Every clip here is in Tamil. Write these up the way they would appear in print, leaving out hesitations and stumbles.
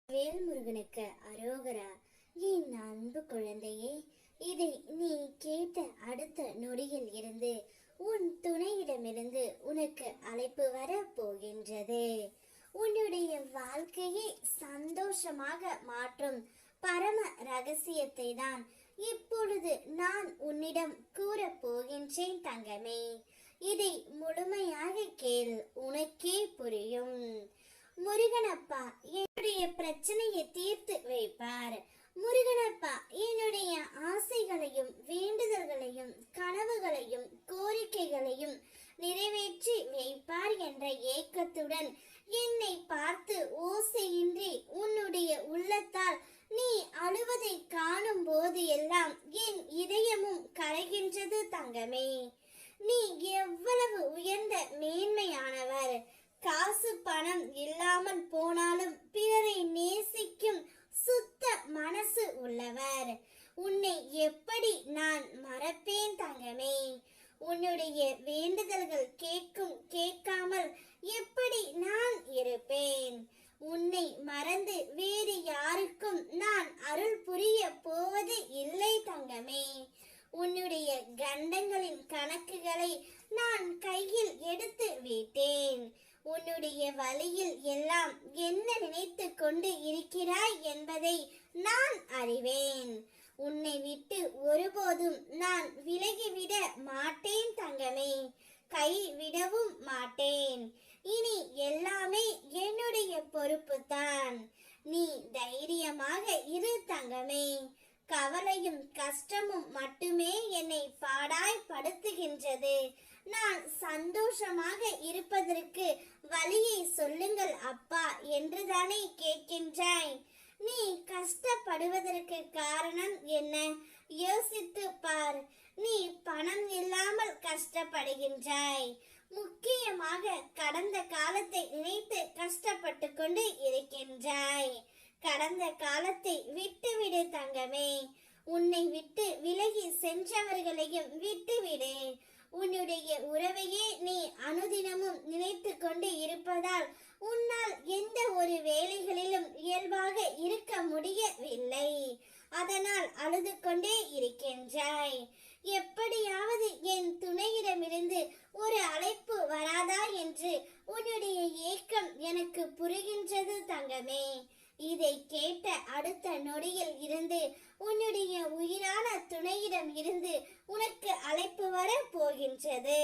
வேல்முருகனுக்கு அரோகரா. என் அன்பு குழந்தையே, இதை நீ கேட்ட அடுத்த நொடியில் இருந்து உன் துணையிடமிருந்து உனக்கு அழைப்பு வர போகின்றது. உன்னுடைய வாழ்க்கையை சந்தோஷமாக மாற்றும் பரம ரகசியத்தை தான் இப்பொழுது நான் உன்னிடம் கூற போகின்றேன் தங்கமே. இதை முழுமையாக கேள், உனக்கே புரியும். முருகனப்பா என்னுடைய பிரச்சனையை தீர்த்து வைப்பார். முருகனப்பா என்னுடைய ஆசைகளையும் வேண்டுதல்களையும் கனவுகளையும் கோரிக்கைகளையும் நிறைவேற்றி வைப்பார் என்ற ஏக்கத்துடன் என்னை பார்த்து ஓசையின்றி உன்னுடைய உள்ளத்தால் நீ அழுவதை காணும் போது எல்லாம் என் இதயமும் கரைகின்றது தங்கமே. நீ எவ்வளவு உயர்ந்த மேன்மையானவர். காசு பணம் இல்லாமல் போனாலும் பிறரை நேசிக்கும் சுத்த மனசு உள்ளவர். உன்னை எப்படி நான் மறப்பேன் தங்கமே? உன்னுடைய வேண்டுதல்கள் கேட்கும் கேட்காமல் எப்படி நான் இருப்பேன்? உன்னை மறந்து வேறு யாருக்கும் நான் அருள் புரிய போவது இல்லை தங்கமே. உன்னுடைய கண்டங்களின் கணக்குகளை நான் கையில் எடுத்து விட்டேன். உன்னுடைய வழியில் எல்லாம் என்ன நினைத்து கொண்டு இருக்கிறாய் என்பதை நான் அறிவேன். உன்னை விட்டு ஒருபோதும் நான் விலகிவிட மாட்டேன் தங்கமே, கைவிடவும் மாட்டேன். இனி எல்லாமே என்னுடைய பொறுப்பு தான். நீ தைரியமாக இரு தங்கமே. கவலையும் கஷ்டமும் மட்டுமே என்னை பாடாய்படுத்துகின்றது. நான் சந்தோஷமாக இருப்பதற்கு வழியை சொல்லுங்கள் அப்பா என்றுதானே கேட்கின்றாய். நீ கஷ்டப்படுவதற்கு காரணம் என்ன? யோசித்து பார். நீ பணம் இல்லாமல் கஷ்டப்படுகின்றாய். முக்கியமாக கடந்த காலத்தை நினைத்து கஷ்டப்பட்டு கொண்டு இருக்கின்றாய். கடந்த காலத்தை விட்டுவிடு தங்கமே. உன்னை விட்டு விலகி சென்றவர்களையும் விட்டுவிடு. உன்னுடைய உறவையே நீ அனுதினமும் நினைத்து கொண்டு இருப்பதால் உன்னால் எந்த ஒரு வேலைகளிலும் இயல்பாக இருக்க முடியவில்லை. அதனால் அழுது கொண்டே இருக்கின்றாய். எப்படியாவது என் துணையிடமிருந்து ஒரு அழைப்பு வராதா என்று உன்னுடைய ஏக்கம் எனக்கு புரிகின்றது தங்கமே. இதை கேட்ட அடுத்த நொடியில் இருந்து உன்னுடைய உயிரான துணையிடம் இருந்து உனக்கு அழைப்பு வர போகின்றது.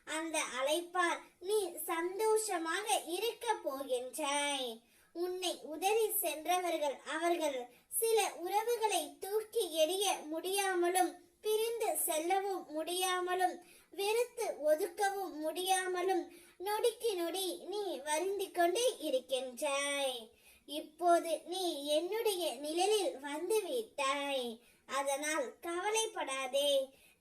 அந்த அழைப்பால் நீ சந்தோஷமாக இருக்க போகின்றாய். உன்னை உதறி சென்றவர்கள் அவர்கள் சில உறவுகளை தூக்கி எறிய முடியாமலும் பிரிந்து செல்லவும் முடியாமலும் வெறுத்து ஒதுக்கவும் முடியாமலும் நொடிக்கு நொடி நீ வருந்திக் கொண்டு இருக்கின்றாய். இப்போது நீ என்னுடைய நிழலில் வந்து விட்டாய். அதனால் கவலைப்படாதே.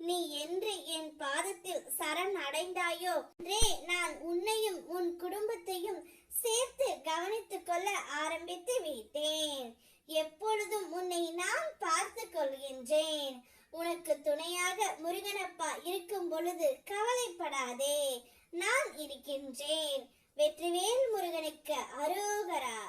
நீ என்று என் பாதத்தில் சரண் அடைந்தாயோ என்றே நான் உன்னையும் உன் குடும்பத்தையும் சேர்த்து கவனித்துக் கொள்ள ஆரம்பித்து விட்டேன். எப்பொழுதும் உன்னை நான் பார்த்து கொள்கின்றேன். உனக்கு துணையாக முருகனப்பா இருக்கும் பொழுது கவலைப்படாதே, நான் இருக்கின்றேன். வெற்றிவேல் முருகனுக்கு அரோகரா.